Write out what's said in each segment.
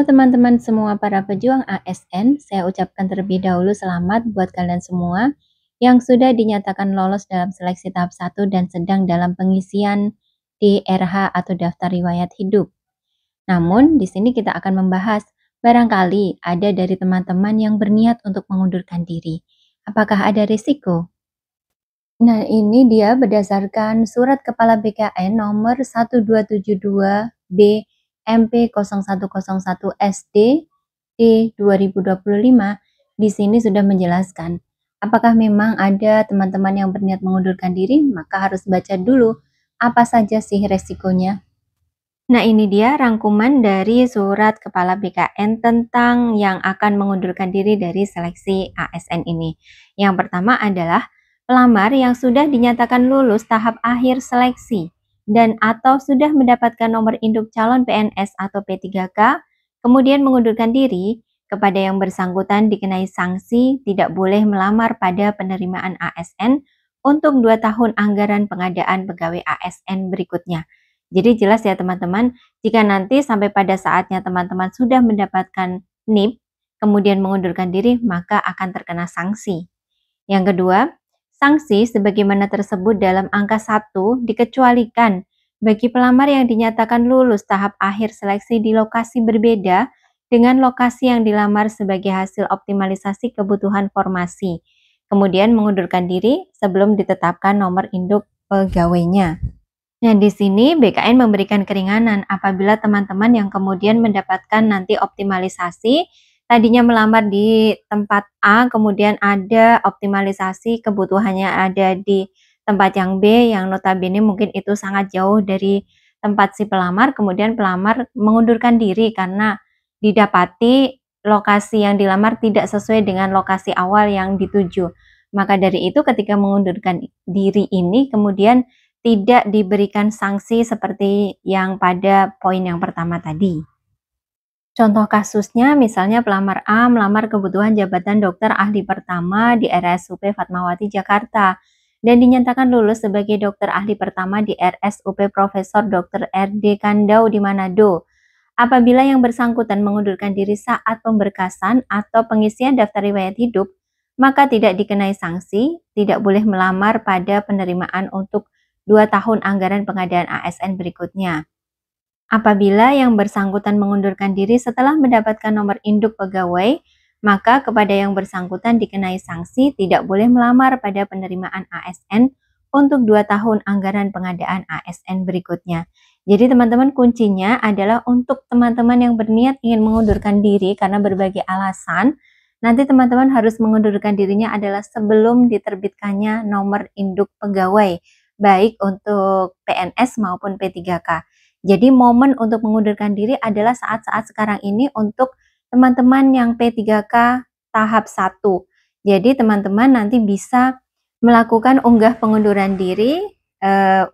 teman-teman semua para pejuang ASN, saya ucapkan terlebih dahulu selamat buat kalian semua yang sudah dinyatakan lolos dalam seleksi tahap 1 dan sedang dalam pengisian DRH atau daftar riwayat hidup. Namun, di sini kita akan membahas barangkali ada dari teman-teman yang berniat untuk mengundurkan diri. Apakah ada risiko? Nah, ini dia berdasarkan Surat Kepala BKN nomor 1272B MP0101 SD di 2025. Di sini sudah menjelaskan apakah memang ada teman-teman yang berniat mengundurkan diri, maka harus baca dulu apa saja sih resikonya. Nah, ini dia rangkuman dari Surat Kepala BKN tentang yang akan mengundurkan diri dari seleksi ASN ini. Yang pertama adalah pelamar yang sudah dinyatakan lulus tahap akhir seleksi dan atau sudah mendapatkan nomor induk calon PNS atau P3K, kemudian mengundurkan diri, kepada yang bersangkutan dikenai sanksi tidak boleh melamar pada penerimaan ASN untuk 2 tahun anggaran pengadaan pegawai ASN berikutnya. Jadi jelas ya teman-teman, jika nanti sampai pada saatnya teman-teman sudah mendapatkan NIP, kemudian mengundurkan diri, maka akan terkena sanksi. Yang kedua, sanksi sebagaimana tersebut dalam angka 1 dikecualikan bagi pelamar yang dinyatakan lulus tahap akhir seleksi di lokasi berbeda dengan lokasi yang dilamar sebagai hasil optimalisasi kebutuhan formasi, kemudian mengundurkan diri sebelum ditetapkan nomor induk pegawainya. Nah, di sini BKN memberikan keringanan apabila teman-teman yang kemudian mendapatkan nanti optimalisasi, tadinya melamar di tempat A, kemudian ada optimalisasi kebutuhannya ada di tempat yang B, yang notabene mungkin itu sangat jauh dari tempat si pelamar, kemudian pelamar mengundurkan diri karena didapati lokasi yang dilamar tidak sesuai dengan lokasi awal yang dituju. Maka dari itu ketika mengundurkan diri ini kemudian tidak diberikan sanksi seperti yang pada poin yang pertama tadi. Contoh kasusnya misalnya pelamar A melamar kebutuhan jabatan dokter ahli pertama di RSUP Fatmawati Jakarta dan dinyatakan lulus sebagai dokter ahli pertama di RSUP Profesor Dr. RD Kandau di Manado. Apabila yang bersangkutan mengundurkan diri saat pemberkasan atau pengisian daftar riwayat hidup, maka tidak dikenai sanksi, tidak boleh melamar pada penerimaan untuk 2 tahun anggaran pengadaan ASN berikutnya. Apabila yang bersangkutan mengundurkan diri setelah mendapatkan nomor induk pegawai, maka kepada yang bersangkutan dikenai sanksi tidak boleh melamar pada penerimaan ASN untuk 2 tahun anggaran pengadaan ASN berikutnya. Jadi teman-teman kuncinya adalah untuk teman-teman yang berniat ingin mengundurkan diri karena berbagai alasan, nanti teman-teman harus mengundurkan dirinya adalah sebelum diterbitkannya nomor induk pegawai, baik untuk PNS maupun P3K. Jadi momen untuk mengundurkan diri adalah saat-saat sekarang ini untuk teman-teman yang P3K tahap 1. Jadi teman-teman nanti bisa melakukan unggah pengunduran diri,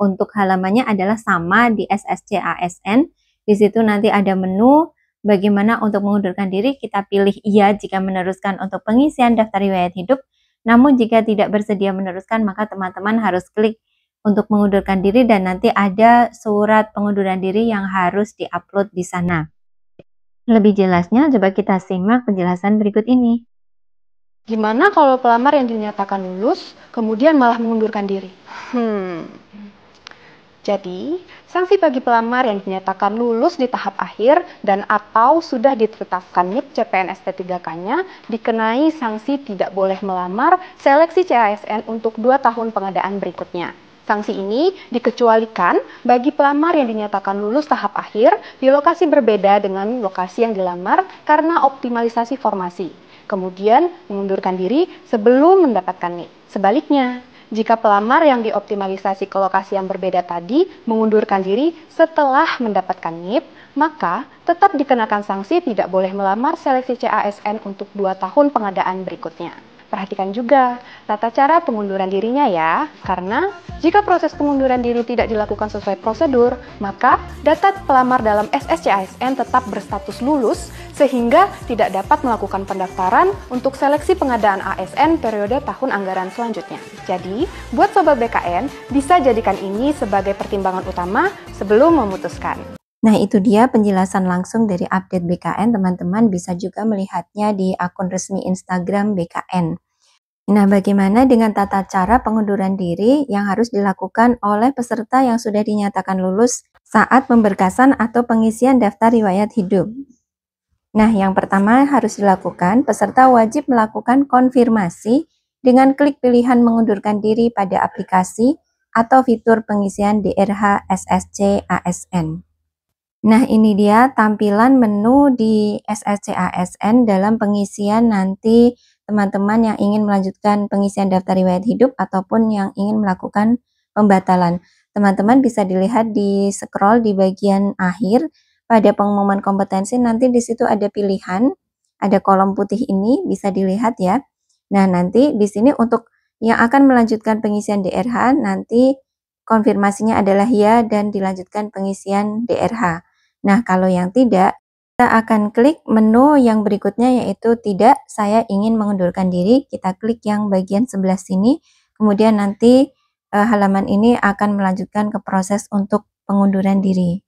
untuk halamannya adalah sama di SSC ASN. Di situ nanti ada menu bagaimana untuk mengundurkan diri, kita pilih iya jika meneruskan untuk pengisian daftar riwayat hidup. Namun jika tidak bersedia meneruskan maka teman-teman harus klik untuk mengundurkan diri dan nanti ada surat pengunduran diri yang harus diupload di sana. Lebih jelasnya coba kita simak penjelasan berikut ini. Gimana kalau pelamar yang dinyatakan lulus kemudian malah mengundurkan diri? Jadi, sanksi bagi pelamar yang dinyatakan lulus di tahap akhir dan atau sudah ditetapkan NIP CPNS P3K-nya dikenai sanksi tidak boleh melamar seleksi CASN untuk 2 tahun pengadaan berikutnya. Sanksi ini dikecualikan bagi pelamar yang dinyatakan lulus tahap akhir di lokasi berbeda dengan lokasi yang dilamar karena optimalisasi formasi, kemudian mengundurkan diri sebelum mendapatkan NIP. Sebaliknya, jika pelamar yang dioptimalisasi ke lokasi yang berbeda tadi mengundurkan diri setelah mendapatkan NIP, maka tetap dikenakan sanksi tidak boleh melamar seleksi CASN untuk 2 tahun pengadaan berikutnya. Perhatikan juga tata cara pengunduran dirinya ya, karena jika proses pengunduran diri tidak dilakukan sesuai prosedur, maka data pelamar dalam SSCASN tetap berstatus lulus sehingga tidak dapat melakukan pendaftaran untuk seleksi pengadaan ASN periode tahun anggaran selanjutnya. Jadi, buat Sobat BKN, bisa jadikan ini sebagai pertimbangan utama sebelum memutuskan. Nah, itu dia penjelasan langsung dari update BKN. Teman-teman bisa juga melihatnya di akun resmi Instagram BKN. Nah, bagaimana dengan tata cara pengunduran diri yang harus dilakukan oleh peserta yang sudah dinyatakan lulus saat pemberkasan atau pengisian daftar riwayat hidup? Nah, yang pertama harus dilakukan, peserta wajib melakukan konfirmasi dengan klik pilihan mengundurkan diri pada aplikasi atau fitur pengisian DRH SSC ASN. Nah, ini dia tampilan menu di SSC ASN dalam pengisian nanti teman-teman yang ingin melanjutkan pengisian daftar riwayat hidup ataupun yang ingin melakukan pembatalan. Teman-teman bisa dilihat di scroll di bagian akhir pada pengumuman kompetensi, nanti di situ ada pilihan, ada kolom putih ini bisa dilihat ya. Nah, nanti di sini untuk yang akan melanjutkan pengisian DRH nanti konfirmasinya adalah ya dan dilanjutkan pengisian DRH. Nah, kalau yang tidak, kita akan klik menu yang berikutnya yaitu tidak, saya ingin mengundurkan diri. Kita klik yang bagian sebelah sini, kemudian nanti halaman ini akan melanjutkan ke proses untuk pengunduran diri.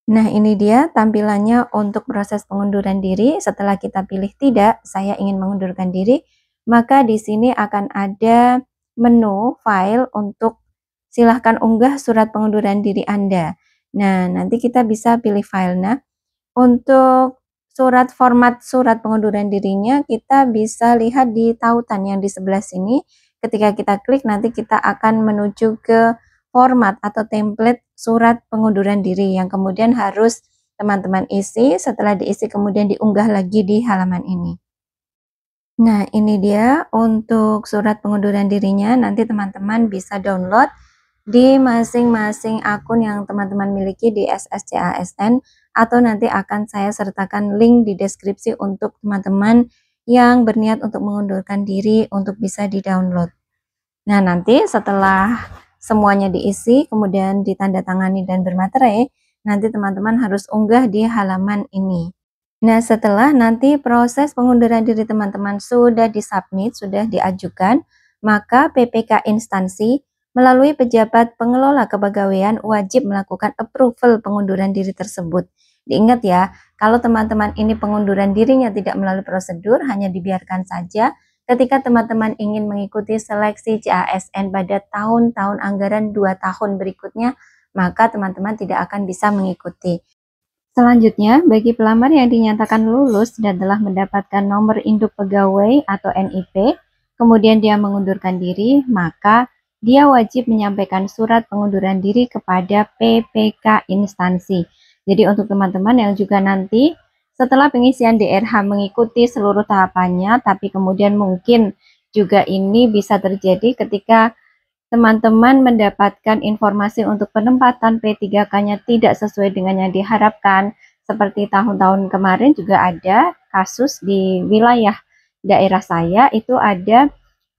Nah, ini dia tampilannya untuk proses pengunduran diri. Setelah kita pilih tidak, saya ingin mengundurkan diri, maka di sini akan ada menu file untuk silahkan unggah surat pengunduran diri Anda. Nah, nanti kita bisa pilih file. Nah, untuk format surat pengunduran dirinya, kita bisa lihat di tautan yang di sebelah sini. Ketika kita klik, nanti kita akan menuju ke format atau template surat pengunduran diri yang kemudian harus teman-teman isi. Setelah diisi, kemudian diunggah lagi di halaman ini. Nah, ini dia untuk surat pengunduran dirinya. Nanti teman-teman bisa download di masing-masing akun yang teman-teman miliki di SSC ASN, atau nanti akan saya sertakan link di deskripsi untuk teman-teman yang berniat untuk mengundurkan diri untuk bisa di-download. Nah, nanti setelah semuanya diisi, kemudian ditandatangani dan bermaterai, nanti teman-teman harus unggah di halaman ini. Nah, setelah nanti proses pengunduran diri teman-teman sudah disubmit, sudah diajukan, maka PPK instansi melalui pejabat pengelola kepegawaian wajib melakukan approval pengunduran diri tersebut. Diingat ya, kalau teman-teman ini pengunduran dirinya tidak melalui prosedur, hanya dibiarkan saja. Ketika teman-teman ingin mengikuti seleksi CASN pada tahun-tahun anggaran 2 tahun berikutnya, maka teman-teman tidak akan bisa mengikuti. Selanjutnya, bagi pelamar yang dinyatakan lulus dan telah mendapatkan nomor induk pegawai atau NIP, kemudian dia mengundurkan diri, maka dia wajib menyampaikan surat pengunduran diri kepada PPK instansi. Jadi untuk teman-teman yang juga nanti setelah pengisian DRH mengikuti seluruh tahapannya, tapi kemudian mungkin juga ini bisa terjadi ketika teman-teman mendapatkan informasi untuk penempatan P3K-nya tidak sesuai dengan yang diharapkan. Seperti tahun-tahun kemarin juga ada kasus di wilayah daerah saya, itu ada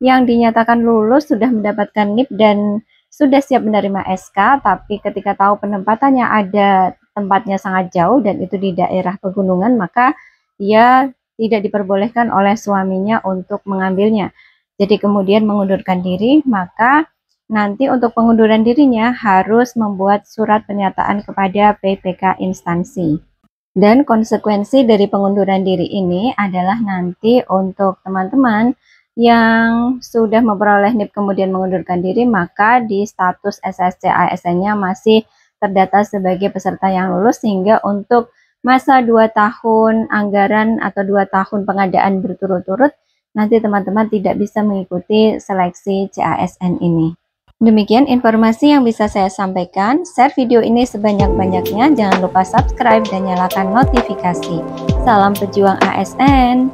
yang dinyatakan lulus, sudah mendapatkan NIP dan sudah siap menerima SK, tapi ketika tahu penempatannya ada tempatnya sangat jauh dan itu di daerah pegunungan, maka dia tidak diperbolehkan oleh suaminya untuk mengambilnya. Jadi kemudian mengundurkan diri, maka nanti untuk pengunduran dirinya harus membuat surat pernyataan kepada PPK instansi. Dan konsekuensi dari pengunduran diri ini adalah nanti untuk teman-teman yang sudah memperoleh NIP kemudian mengundurkan diri, maka di status SSC ASN-nya masih terdata sebagai peserta yang lulus, sehingga untuk masa 2 tahun anggaran atau 2 tahun pengadaan berturut-turut, nanti teman-teman tidak bisa mengikuti seleksi CASN ini. Demikian informasi yang bisa saya sampaikan. Share video ini sebanyak-banyaknya. Jangan lupa subscribe dan nyalakan notifikasi. Salam pejuang ASN.